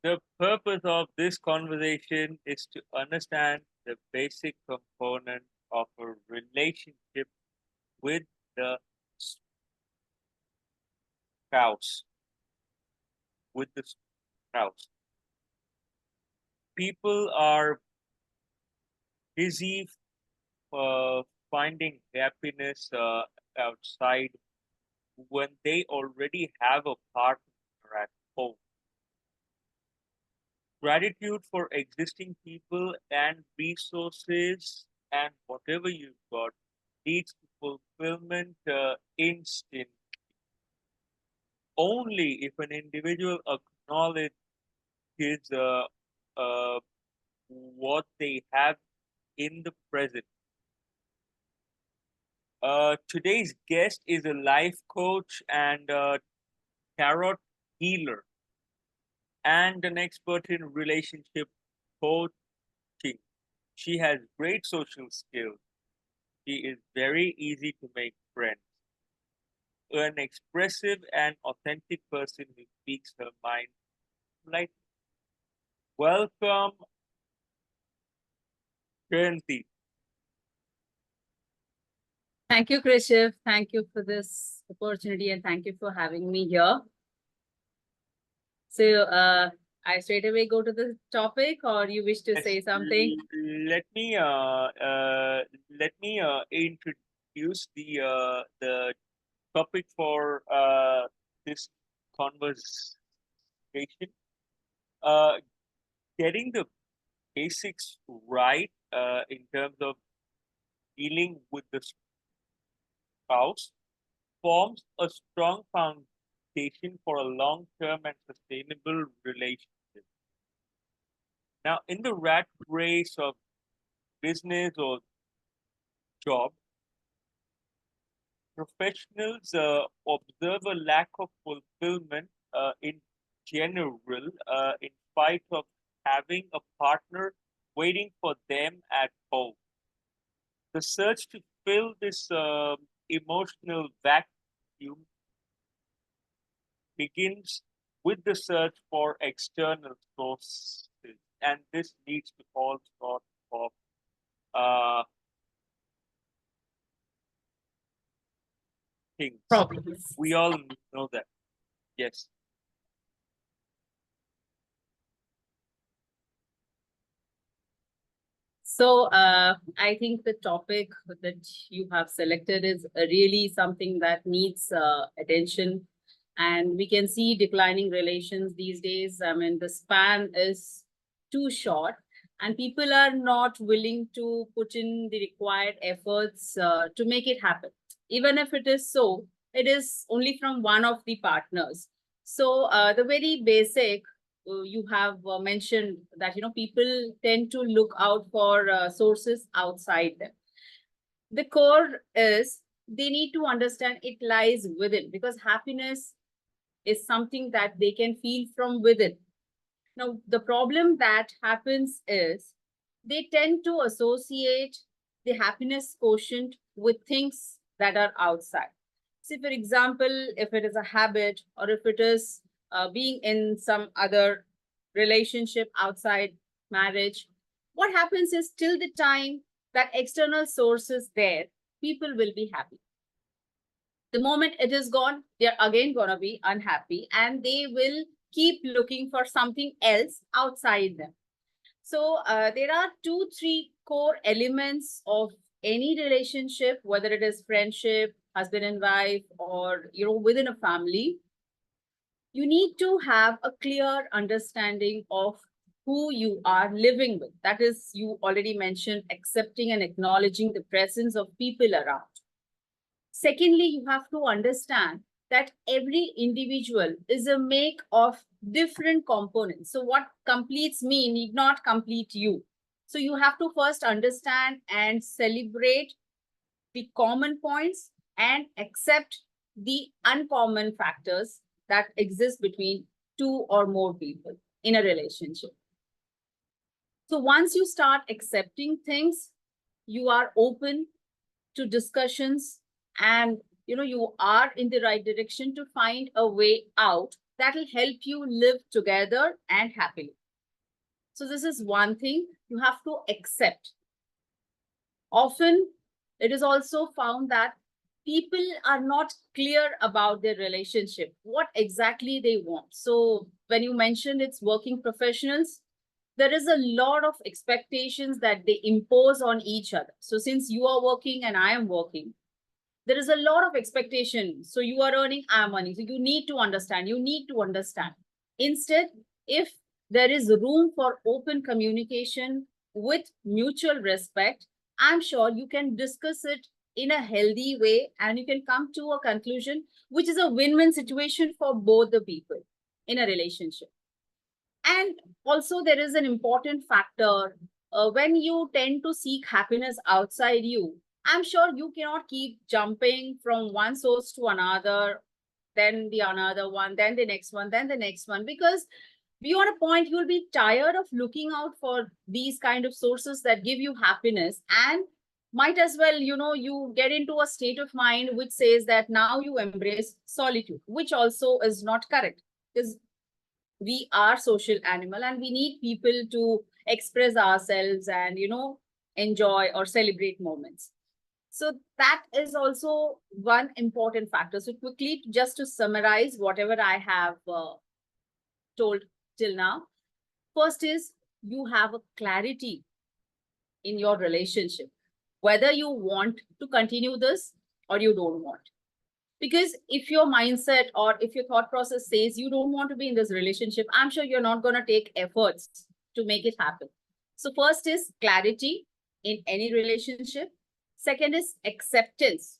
The purpose of this conversation is to understand the basic component of a relationship with the spouse. With the spouse, people are busy finding happiness outside when they already have a partner at home. Gratitude for existing people and resources and whatever you've got leads to fulfillment instant only if an individual acknowledges uh, what they have in the present. Today's guest is a life coach and tarot healer and an expert in relationship coaching. She has great social skills. She is very easy to make friends. An expressive and authentic person who speaks her mind politely. Welcome, Jayanthi. Thank you, Krishiv. Thank you for this opportunity and thank you for having me here. So, I straight away go to the topic, or you wish to Yes, say something? let me introduce the topic for this conversation. Uh, Getting the basics right in terms of dealing with the spouse forms a strong foundation for a long-term and sustainable relationship. Now, in the rat race of business or job, professionals observe a lack of fulfillment in general, in spite of having a partner waiting for them at home. The search to fill this emotional vacuum begins with the search for external sources, and this leads to all sorts of uh, things. Problems. We all know that. Yes. So, I think the topic that you have selected is really something that needs attention. And we can see declining relations these days. I mean, the span is too short, and people are not willing to put in the required efforts to make it happen. Even if it is so, it is only from one of the partners. So, the very basic you have mentioned that people tend to look out for sources outside them. The core is they need to understand it lies within, because happiness is something that they can feel from within. Now, the problem that happens is they tend to associate the happiness quotient with things that are outside. See, for example, if it is a habit or if it is being in some other relationship outside marriage, what happens is till the time that external source is there, people will be happy. The moment it is gone, they're again going to be unhappy and they will keep looking for something else outside them. So there are two, three core elements of any relationship, whether it is friendship, husband and wife, or within a family. You need to have a clear understanding of who you are living with. That is, you already mentioned accepting and acknowledging the presence of people around. Secondly, you have to understand that every individual is a make of different components. So what completes me need not complete you. So you have to first understand and celebrate the common points and accept the uncommon factors that exist between two or more people in a relationship. So once you start accepting things, you are open to discussions and you are in the right direction to find a way out that will help you live together and happily. So this is one thing you have to accept. Often it is also found that people are not clear about their relationship, what exactly they want. So when you mentioned it's working professionals, there is a lot of expectations that they impose on each other. So since you are working and I am working, there is a lot of expectation. So you are earning, I am earning. So you need to understand, you need to understand. Instead, if there is room for open communication with mutual respect, I'm sure you can discuss it in a healthy way and you can come to a conclusion which is a win-win situation for both the people in a relationship. And also, there is an important factor when you tend to seek happiness outside you. I'm sure you cannot keep jumping from one source to another, then the another one, then the next one, then the next one, because beyond a point, you'll be tired of looking out for these kind of sources that give you happiness, and might as well, you get into a state of mind which says that now you embrace solitude, which also is not correct. Because we are social animal and we need people to express ourselves and enjoy or celebrate moments. So that is also one important factor. So quickly, just to summarize whatever I have told till now, first is you have a clarity in your relationship whether you want to continue this or you don't want. Because if your mindset or if your thought process says you don't want to be in this relationship, I'm sure you're not going to take efforts to make it happen. So first is clarity in any relationship. Second is acceptance.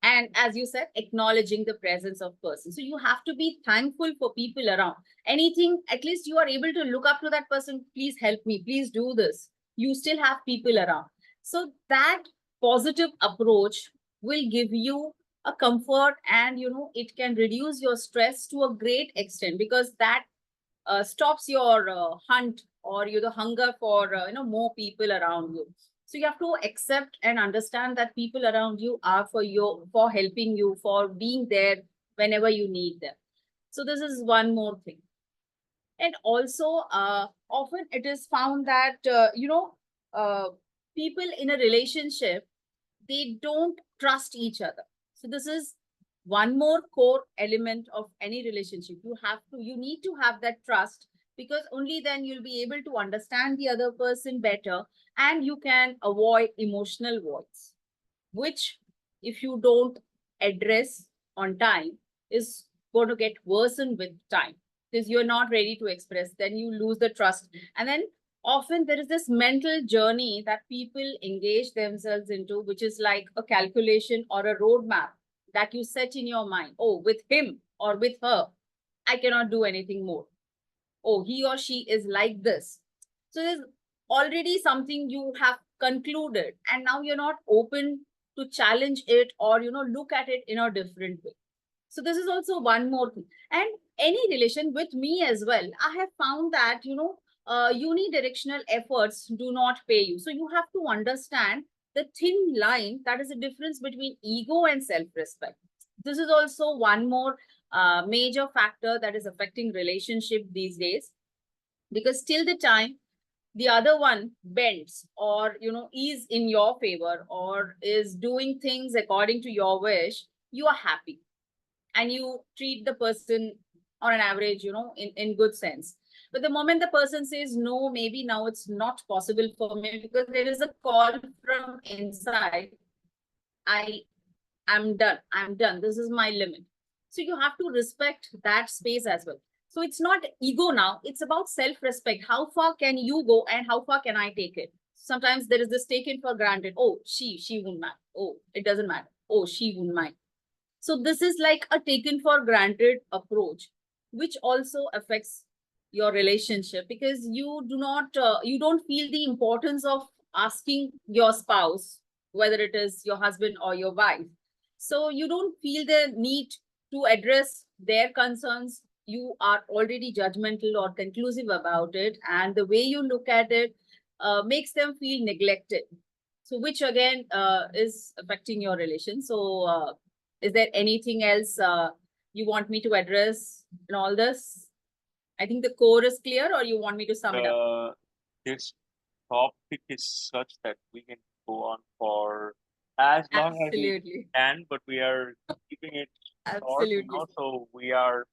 And as you said, acknowledging the presence of person. So you have to be thankful for people around. Anything, at least you are able to look up to that person. Please help me. Please do this. You still have people around. So that positive approach will give you a comfort, and it can reduce your stress to a great extent, because that stops your hunt or the hunger for more people around you. So you have to accept and understand that people around you are for you, for helping you, for being there whenever you need them. So this is one more thing. And also, often it is found that people in a relationship, they don't trust each other. So this is one more core element of any relationship. You need to have that trust, because only then you'll be able to understand the other person better and you can avoid emotional voids, which if you don't address on time is going to get worsened with time, because you're not ready to express, then you lose the trust. And then often there is this mental journey that people engage themselves into, which is like a calculation or a roadmap that you set in your mind. Oh, with him or with her, I cannot do anything more. Oh, he or she is like this. So there's already something you have concluded, and now you're not open to challenge it or look at it in a different way. So this is also one more thing. And any relation with me as well, I have found that unidirectional efforts do not pay you. So you have to understand the thin line that is the difference between ego and self-respect. This is also one more major factor that is affecting relationship these days, because till the time the other one bends or is in your favor or is doing things according to your wish, you are happy and you treat the person on an average, in good sense. But the moment the person says, no, maybe now it's not possible for me because there is a call from inside, I'm done. I'm done. This is my limit. So you have to respect that space as well. So it's not ego now. It's about self-respect. How far can you go and how far can I take it? Sometimes there is this taken for granted. Oh, she won't mind. Oh, it doesn't matter. Oh, she won't mind. So this is like a taken for granted approach, which also affects your relationship, because you don't feel the importance of asking your spouse, whether it is your husband or your wife. So you don't feel the need to address their concerns. You are already judgmental or conclusive about it. And the way you look at it makes them feel neglected. So which again is affecting your relation. So is there anything else you want me to address in all this? I think the core is clear, or you want me to sum it up? This topic is such that we can go on for as long as we Absolutely. can, but we are keeping it short, Absolutely. so we are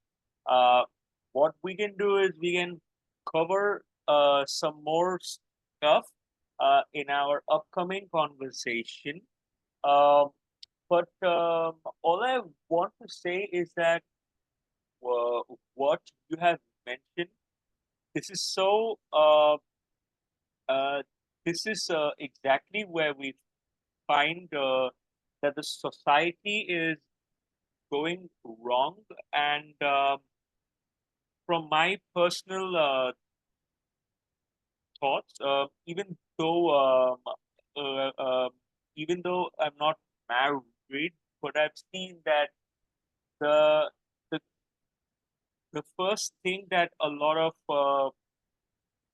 what we can do is we can cover some more stuff in our upcoming conversation. Um, but all I want to say is that what you have mentioned, this is so uh, this is exactly where we find that the society is going wrong. And from my personal thoughts, uh, uh, even though I'm not married, but I've seen that the the the first thing that a lot of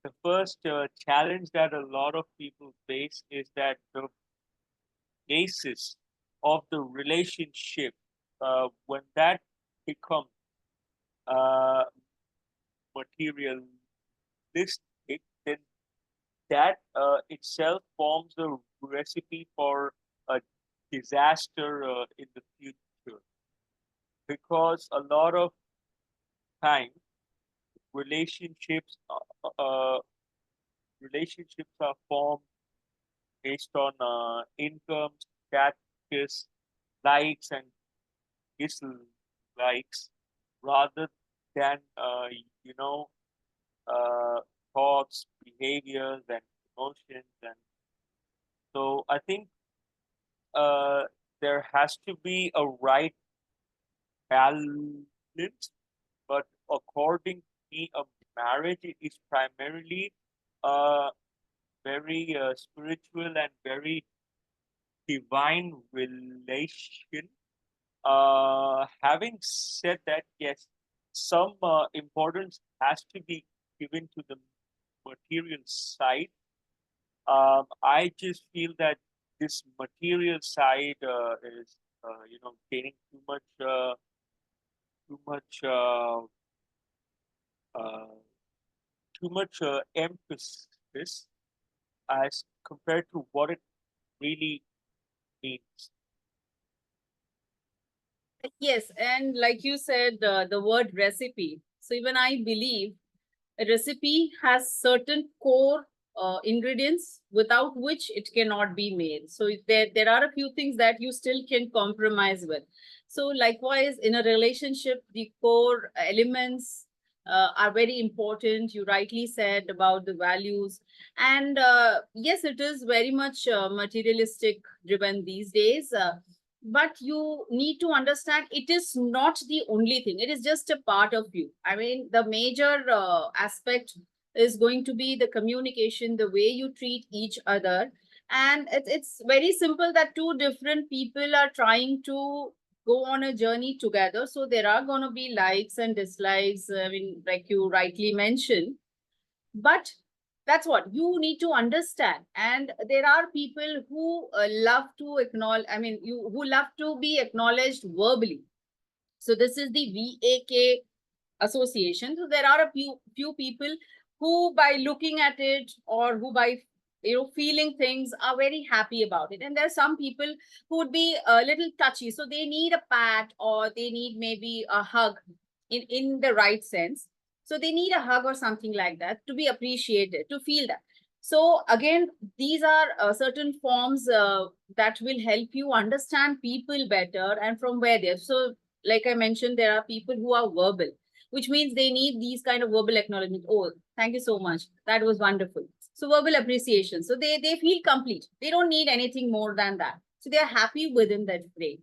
the first challenge that a lot of people face is that the basis of the relationship, when that becomes uh, materialistic, then that itself forms a recipe for a disaster in the future. Because a lot of time relationships relationships are formed based on income, status, likes, and dislikes, rather than you know uh, thoughts, behaviors, and emotions. And so I think uh, there has to be a right balance. But according to me, a marriage is primarily a very spiritual and very divine relation. Having said that, yes, some importance has to be given to the material side. I just feel that this material side is, gaining too much, uh, too much emphasis as compared to what it really means. Yes, and like you said, the word recipe. So even I believe a recipe has certain core ingredients without which it cannot be made. So there are a few things that you still can compromise with. So likewise, in a relationship, the core elements are very important. You rightly said about the values. And yes, it is very much materialistic driven these days. But you need to understand it is not the only thing. It is just a part of you. I mean, the major aspect is going to be the communication, the way you treat each other. And it's very simple that two different people are trying to go on a journey together, so there are going to be likes and dislikes. I mean, like you rightly mentioned, but that's what you need to understand. And there are people who love to acknowledge, I mean, you who love to be acknowledged verbally. So this is the VAK association. So there are a few people who by looking at it, or who by feeling things, are very happy about it. And there are some people who would be a little touchy, so they need a pat, or they need maybe a hug in the right sense. So they need a hug or something like that to be appreciated, to feel that. So again, these are certain forms that will help you understand people better and from where they're. So like I mentioned, there are people who are verbal, which means they need these kind of verbal acknowledgement. Oh, thank you so much, that was wonderful. So verbal appreciation, so they feel complete, they don't need anything more than that, so they're happy within that frame.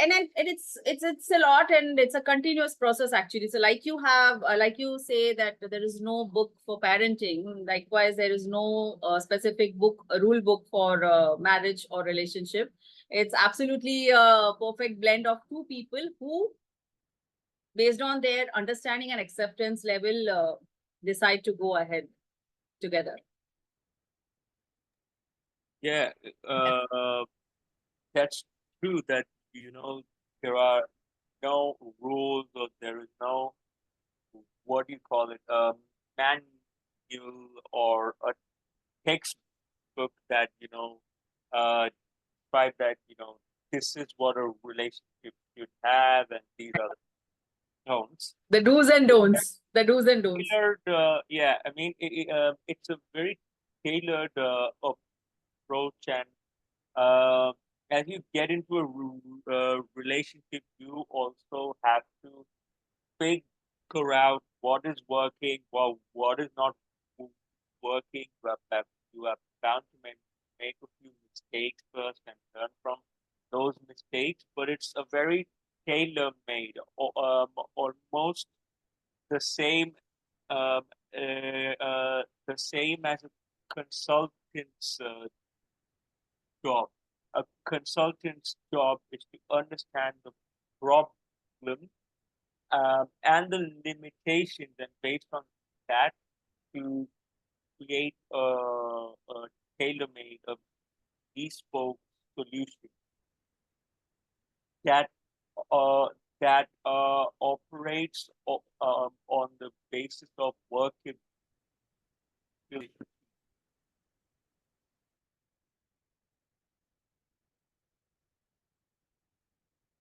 And it's a lot, and it's a continuous process actually. So like you have like you say that there is no book for parenting, likewise there is no specific book, a rule book for marriage or relationship. It's absolutely a perfect blend of two people who, based on their understanding and acceptance level, decide to go ahead together. Yeah, uh, that's true that there are. no rules or there is no, what do you call it, manual or a textbook that describe that this is what a relationship should have and these are the tones. The do's and don'ts. The do's and don'ts. Tailored, yeah, I mean it's a very tailored approach, and uh, as you get into a relationship, you also have to figure out what is working, what is not working. You are bound to make a few mistakes first and learn from those mistakes, but it's a very tailor-made, almost the same, um, the same as a consultant's job. A consultant's job is to understand the problem and the limitations, and based on that, to create a tailor-made, a bespoke solution that uh, operates on the basis of workability.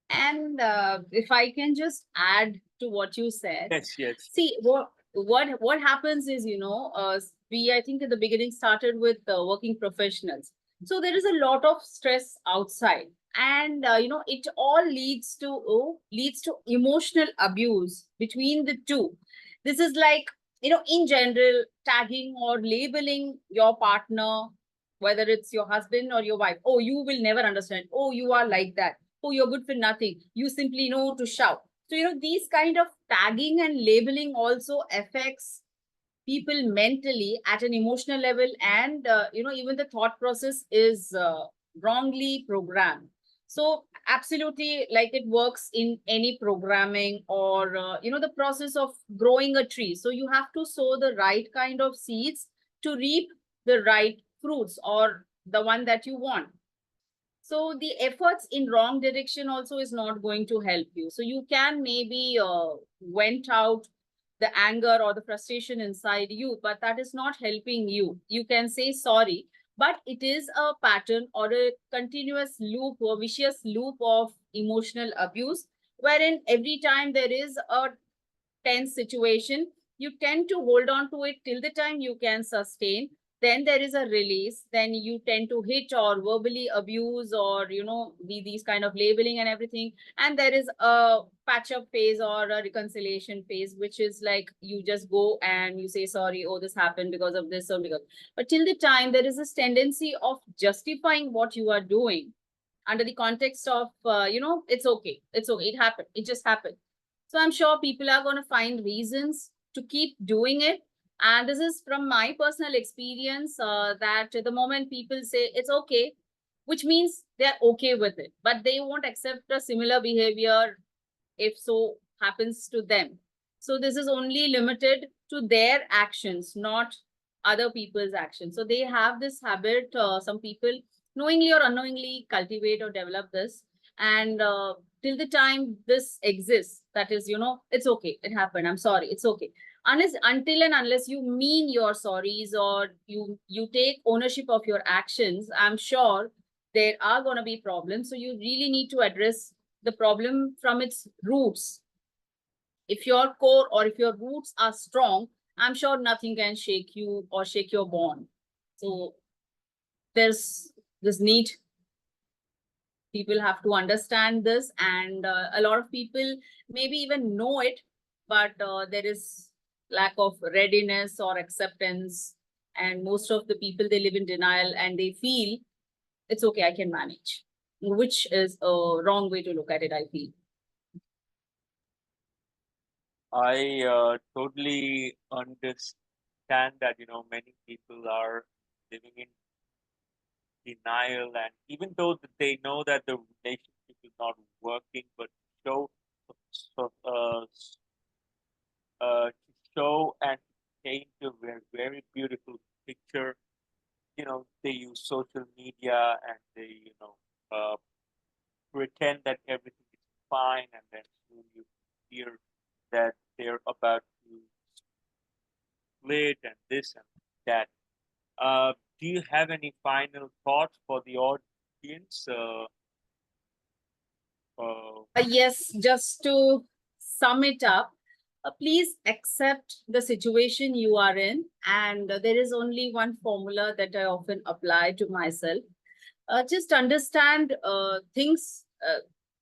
And if I can just add to what you said, Yes, yes. see what happens is, we, I think at the beginning started with working professionals. So there is a lot of stress outside, and it all leads to emotional abuse between the two. This is like, in general, tagging or labeling your partner, whether it's your husband or your wife. Oh, you will never understand. Oh, you are like that. Oh, you're good for nothing. You simply know to shout. So, these kind of tagging and labeling also affects people mentally at an emotional level. And, even the thought process is wrongly programmed. So, absolutely, like it works in any programming or, the process of growing a tree. So, you have to sow the right kind of seeds to reap the right fruits or the one that you want. So the efforts in wrong direction also is not going to help you. So you can maybe vent out the anger or the frustration inside you, but that is not helping you. You can say sorry, but it is a pattern or a continuous loop or vicious loop of emotional abuse, wherein every time there is a tense situation, you tend to hold on to it till the time you can sustain. Then there is a release. Then you tend to hit or verbally abuse or, these kind of labeling and everything. And there is a patch up phase or a reconciliation phase, which is like you just go and you say, sorry, oh, this happened because of this or because. But till the time there is this tendency of justifying what you are doing under the context of, it's okay. It's okay. It happened. It just happened. So I'm sure people are going to find reasons to keep doing it. And this is from my personal experience, that the moment people say it's okay, which means they're okay with it, but they won't accept a similar behavior if so happens to them. So this is only limited to their actions, not other people's actions. So they have this habit, some people knowingly or unknowingly cultivate or develop this. And till the time this exists, that is, it's okay, it happened, I'm sorry, it's okay. Until and unless you mean your sorries or you take ownership of your actions, I'm sure there are going to be problems. So you really need to address the problem from its roots. If your core or if your roots are strong, I'm sure nothing can shake you or shake your bond. So there's this need. People have to understand this, and a lot of people maybe even know it, but there is lack of readiness or acceptance. And most of the people, they live in denial and they feel it's okay, I can manage, which is a wrong way to look at it, I feel. I totally understand that many people are living in denial, and even though they know that the relationship is not working, but show so, to show and paint a very beautiful picture, they use social media and they pretend that everything is fine, and then they're about to split and this and that. Do you have any final thoughts for the audience? Yes, just to sum it up, please accept the situation you are in. And there is only one formula that I often apply to myself. Just understand things.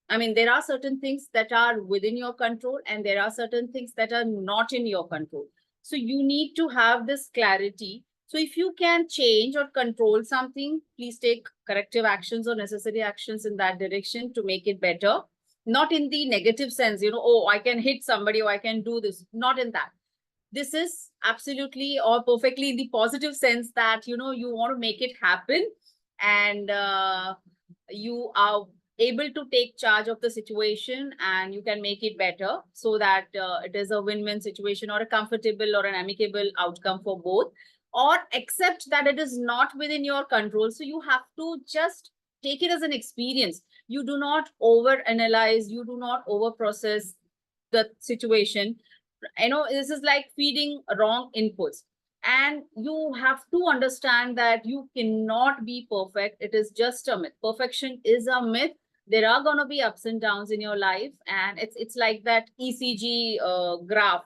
I mean, there are certain things that are within your control, and there are certain things that are not in your control. So you need to have this clarity. So if you can change or control something, please take corrective actions or necessary actions in that direction to make it better. Not in the negative sense, oh, I can hit somebody or I can do this. Not in that. This is absolutely or perfectly in the positive sense that, you want to make it happen, and you are able to take charge of the situation and you can make it better so that it is a win-win situation or a comfortable or an amicable outcome for both, or accept that it is not within your control. So you have to just take it as an experience. You do not over analyze, you do not over process the situation. This is like feeding wrong inputs, and you have to understand that you cannot be perfect. It is just a myth. Perfection is a myth. There are going to be ups and downs in your life, and it's like that ECG graph.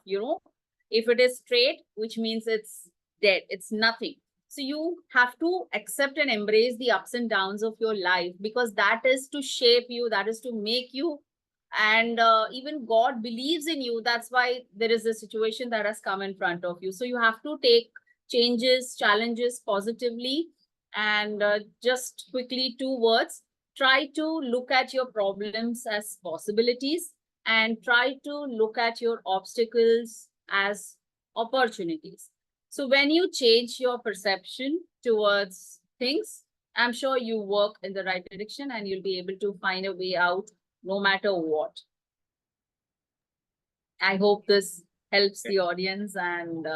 If it is straight, which means it's dead, it's nothing. So you have to accept and embrace the ups and downs of your life, because that is to shape you, that is to make you, and even God believes in you. That's why there is a situation that has come in front of you. So you have to take changes, challenges positively. And just quickly, 2 words: try to look at your problems as possibilities, and try to look at your obstacles as opportunities. So when you change your perception towards things, I'm sure you work in the right direction and you'll be able to find a way out no matter what. I hope this helps the audience, and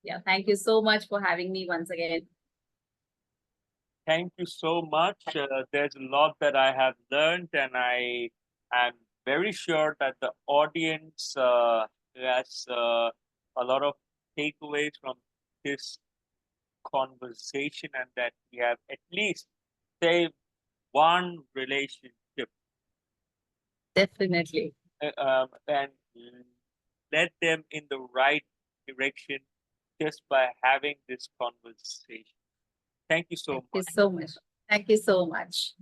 yeah, thank you so much for having me once again. Thank you so much. There's a lot that I have learned, and I am very sure that the audience has a lot of takeaways from this conversation, and that we have at least saved one relationship. Definitely. And led them in the right direction just by having this conversation. Thank you so Thank much. you so much. Thank you so much.